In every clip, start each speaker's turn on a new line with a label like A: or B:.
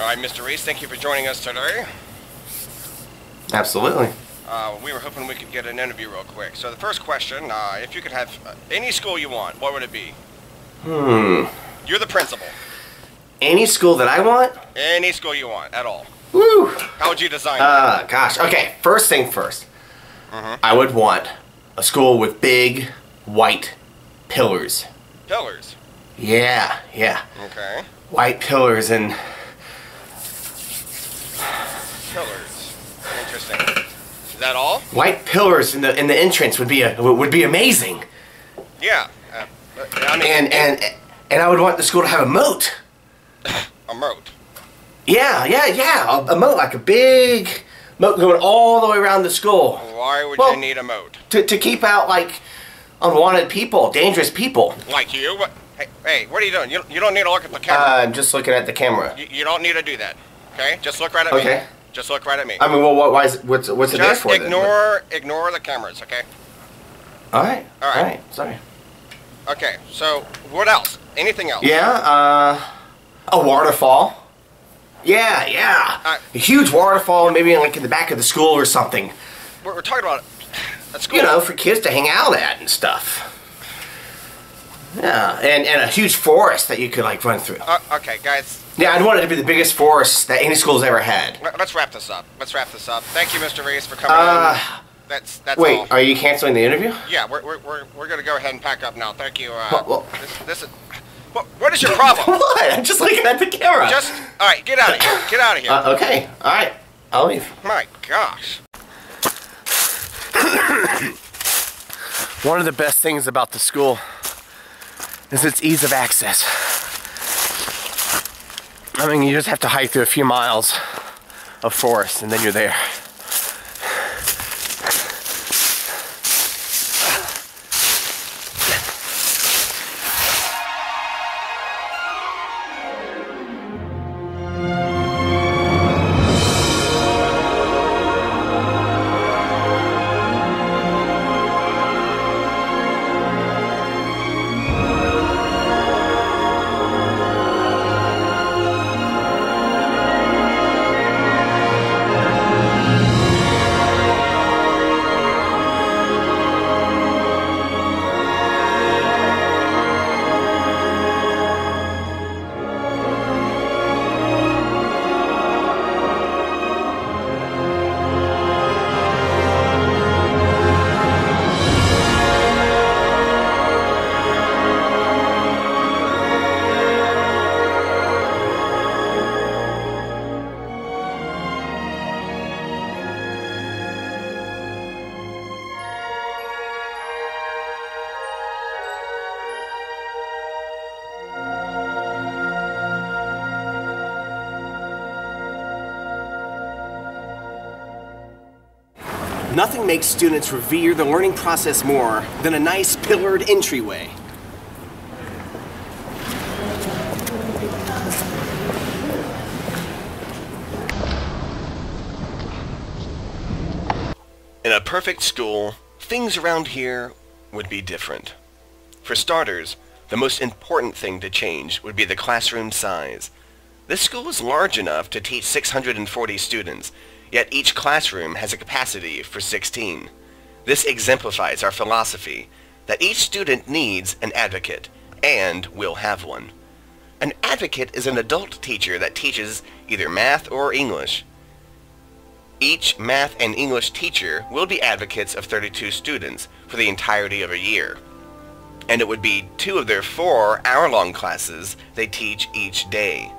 A: All right, Mr. Reese, thank you for joining us today.
B: Absolutely.
A: We were hoping we could get an interview real quick. So the first question, if you could have any school you want, what would it be? You're the principal.
B: Any school that I want?
A: Any school you want, at all.
B: Woo!
A: How would you design it?
B: Gosh. Okay, first thing first. I would want a school with big, white pillars.
A: Pillars?
B: Yeah.
A: Okay.
B: White pillars and...
A: Pillars. Interesting. Is that all?
B: White pillars in the entrance would be amazing.
A: Yeah. I mean,
B: and I would want the school to have a moat.
A: a moat.
B: Yeah. A moat, like a big moat going all the way around the school.
A: Why would you need a moat?
B: To keep out, like, unwanted people, dangerous people.
A: Like you? What? Hey, what are you doing? You don't need to look at the camera.
B: I'm just looking at the camera.
A: You don't need to do that. Okay? Just look right at me.
B: Okay.
A: Just look right at me.
B: I mean, well, what's it there for then?
A: Just ignore the cameras, okay?
B: All right. Sorry.
A: Okay, so what else? Anything else?
B: Yeah, a waterfall. Yeah. A huge waterfall, maybe like in the back of the school or something.
A: We're talking about a school.
B: You know, for kids to hang out at and stuff. Yeah, and a huge forest that you could, like, run through.
A: Okay, guys.
B: Yeah, I'd want it to be the biggest forest that any school's ever had.
A: Let's wrap this up. Thank you, Mr. Reese, for coming in. That's
B: wait,
A: all.
B: Are you canceling the interview?
A: Yeah, we're gonna go ahead and pack up now. Thank you.
B: Well,
A: this is. What is your problem?
B: What? I'm just looking at the camera.
A: All right, get out of here. Get out of here.
B: Okay. All right. I'll leave.
A: My gosh.
B: One of the best things about the school is its ease of access. I mean, you just have to hike through a few miles of forest and then you're there. Nothing makes students revere the learning process more than a nice pillared entryway.
A: In a perfect school, things around here would be different. For starters, the most important thing to change would be the classroom size. This school is large enough to teach 640 students, yet each classroom has a capacity for 16. This exemplifies our philosophy that each student needs an advocate, and will have one. An advocate is an adult teacher that teaches either math or English. Each math and English teacher will be advocates of 32 students for the entirety of a year, and it would be 2 of their 4 hour-long classes they teach each day.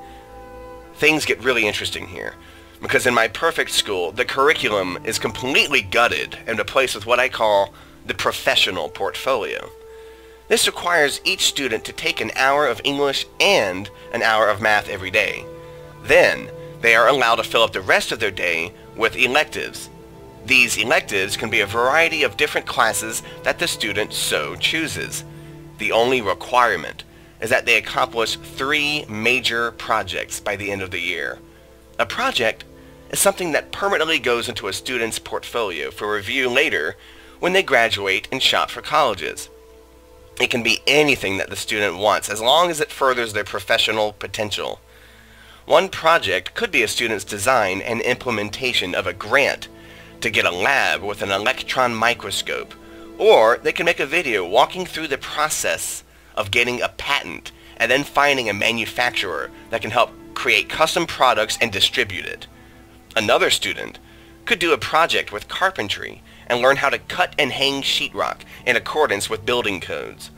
A: Things get really interesting here, because in my perfect school, the curriculum is completely gutted and replaced with what I call the professional portfolio. This requires each student to take an hour of English and an hour of math every day. Then, they are allowed to fill up the rest of their day with electives. These electives can be a variety of different classes that the student so chooses. The only requirement is that they accomplish 3 major projects by the end of the year. A project is something that permanently goes into a student's portfolio for review later when they graduate and shop for colleges. It can be anything that the student wants as long as it furthers their professional potential. One project could be a student's design and implementation of a grant to get a lab with an electron microscope, or they can make a video walking through the process of getting a patent and then finding a manufacturer that can help create custom products and distribute it. Another student could do a project with carpentry and learn how to cut and hang sheetrock in accordance with building codes.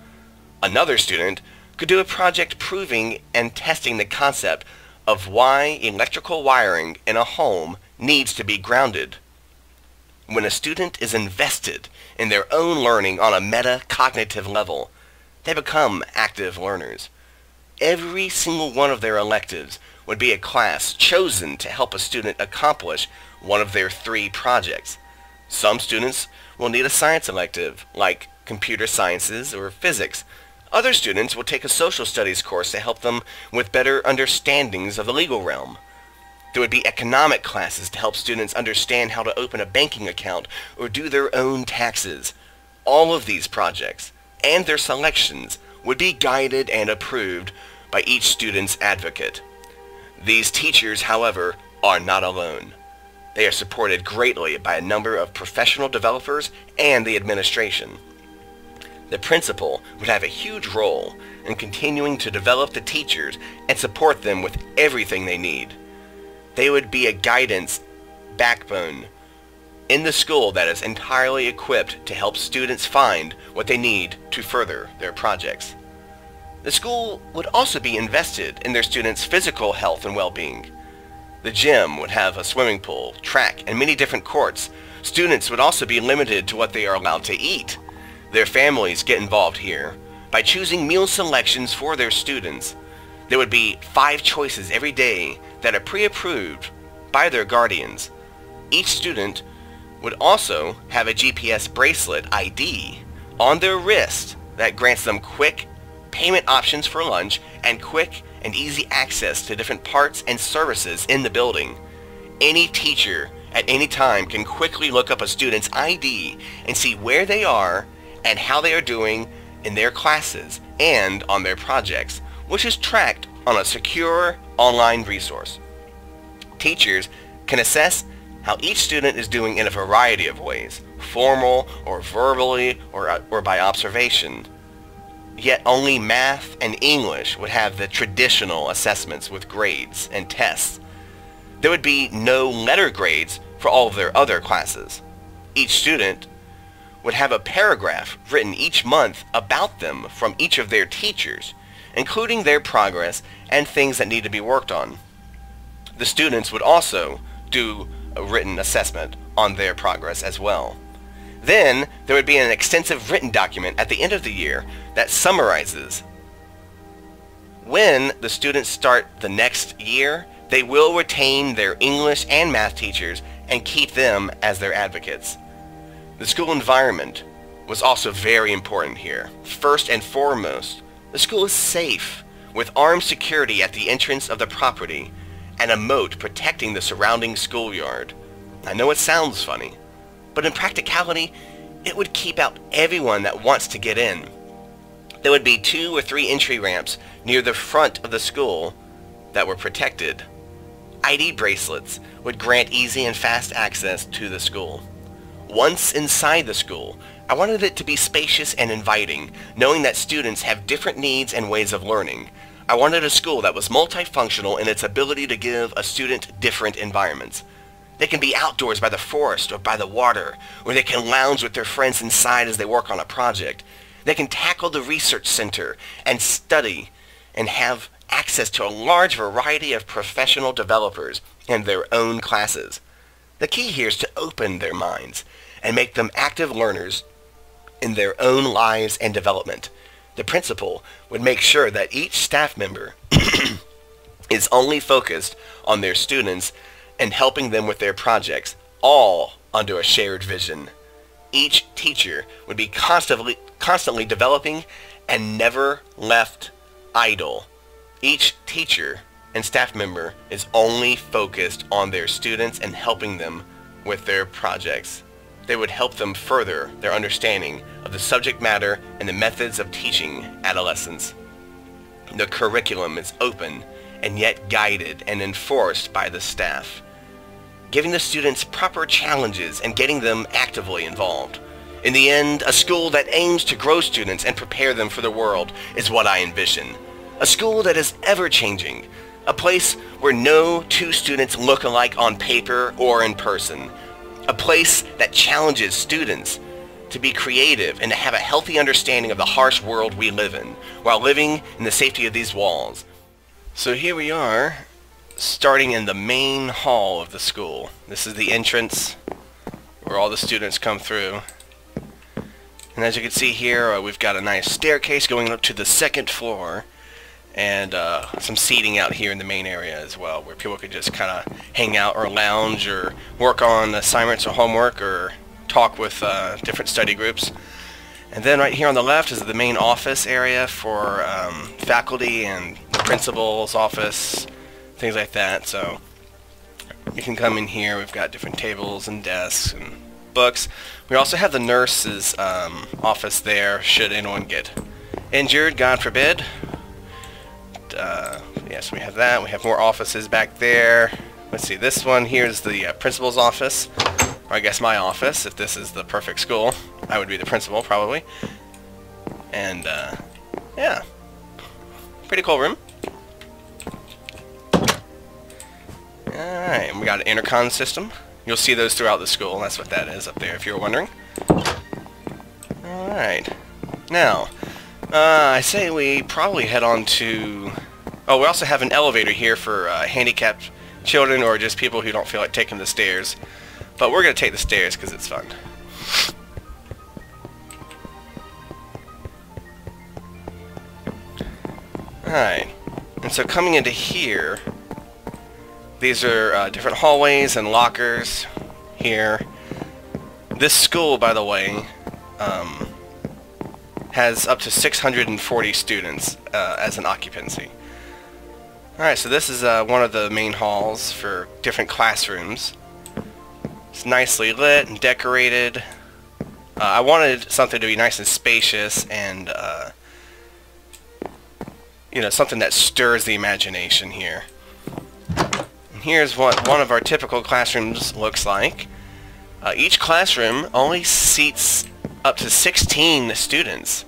A: Another student could do a project proving and testing the concept of why electrical wiring in a home needs to be grounded. When a student is invested in their own learning on a meta-cognitive level, they become active learners. Every single one of their electives would be a class chosen to help a student accomplish one of their 3 projects. Some students will need a science elective, like computer sciences or physics. Other students will take a social studies course to help them with better understandings of the legal realm. There would be economic classes to help students understand how to open a banking account or do their own taxes. All of these projects and their selections would be guided and approved by each student's advocate. These teachers, however, are not alone. They are supported greatly by a number of professional developers and the administration. The principal would have a huge role in continuing to develop the teachers and support them with everything they need. They would be a guidance backbone in the school that is entirely equipped to help students find what they need to further their projects. The school would also be invested in their students' physical health and well-being. The gym would have a swimming pool, track, and many different courts. Students would also be limited to what they are allowed to eat. Their families get involved here by choosing meal selections for their students. There would be 5 choices every day that are pre-approved by their guardians. Each student would also have a GPS bracelet ID on their wrist that grants them quick payment options for lunch and quick and easy access to different parts and services in the building. Any teacher at any time can quickly look up a student's ID and see where they are and how they are doing in their classes and on their projects, which is tracked on a secure online resource. Teachers can assess how each student is doing in a variety of ways, formal or verbally or by observation. Yet only math and English would have the traditional assessments with grades and tests. There would be no letter grades for all of their other classes. Each student would have a paragraph written each month about them from each of their teachers, including their progress and things that need to be worked on. The students would also do a written assessment on their progress as well. Then there would be an extensive written document at the end of the year that summarizes. When the students start the next year, they will retain their English and math teachers and keep them as their advocates. The school environment was also very important here. First and foremost, the school is safe, with armed security at the entrance of the property and a moat protecting the surrounding schoolyard. I know it sounds funny, but in practicality, it would keep out everyone that wants to get in. There would be 2 or 3 entry ramps near the front of the school that were protected. ID bracelets would grant easy and fast access to the school. Once inside the school, I wanted it to be spacious and inviting, knowing that students have different needs and ways of learning. I wanted a school that was multifunctional in its ability to give a student different environments. They can be outdoors by the forest or by the water, or they can lounge with their friends inside as they work on a project. They can tackle the research center and study and have access to a large variety of professional developers and their own classes. The key here is to open their minds and make them active learners in their own lives and development. The principal would make sure that each staff member is only focused on their students and helping them with their projects, all under a shared vision. Each teacher would be constantly developing and never left idle. Each teacher and staff member is only focused on their students and helping them with their projects. They would help them further their understanding of the subject matter and the methods of teaching adolescents. The curriculum is open and yet guided and enforced by the staff. Giving the students proper challenges and getting them actively involved. In the end, a school that aims to grow students and prepare them for the world is what I envision. A school that is ever-changing. A place where no two students look alike on paper or in person. A place that challenges students to be creative and to have a healthy understanding of the harsh world we live in, while living in the safety of these walls. So here we are, starting in the main hall of the school. This is the entrance where all the students come through. And as you can see here, we've got a nice staircase going up to the second floor, and some seating out here in the main area as well, where people can just kind of hang out or lounge or work on assignments or homework or talk with different study groups. And then right here on the left is the main office area for faculty and the principal's office, things like that. So you can come in here. We've got different tables and desks and books. We also have the nurse's office there should anyone get injured, God forbid. Yes, we have that. We have more offices back there. Let's see, this one here is the principal's office, or I guess my office. If this is the perfect school, I would be the principal probably. And yeah, pretty cool room. Alright, and we got an intercom system. You'll see those throughout the school. That's what that is up there, if you're wondering. Alright. Now, I say we probably head on to... Oh, we also have an elevator here for handicapped children or just people who don't feel like taking the stairs. But we're going to take the stairs because it's fun. Alright. And so coming into here... These are different hallways and lockers here. This school, by the way, has up to 640 students as an occupancy. Alright, so this is one of the main halls for different classrooms. It's nicely lit and decorated. I wanted something to be nice and spacious and, you know, something that stirs the imagination here. Here's what one of our typical classrooms looks like. Each classroom only seats up to 16 students.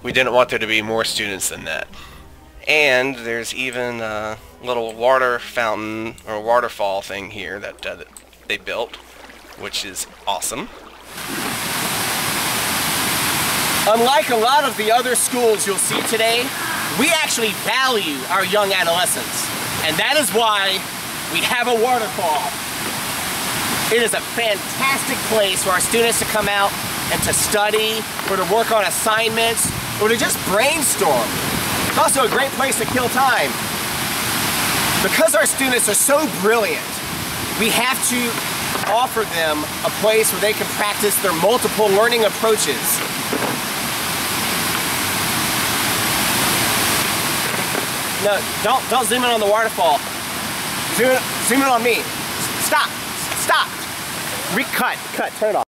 A: We didn't want there to be more students than that. And there's even a little water fountain or waterfall thing here that they built, which is awesome.
B: Unlike a lot of the other schools you'll see today, we actually value our young adolescents. And that is why we have a waterfall. It is a fantastic place for our students to come out and to study, or to work on assignments, or to just brainstorm. It's also a great place to kill time. Because our students are so brilliant, we have to offer them a place where they can practice their multiple learning approaches. No, don't zoom in on the waterfall. Zoom in on me. Stop. Cut, turn it off.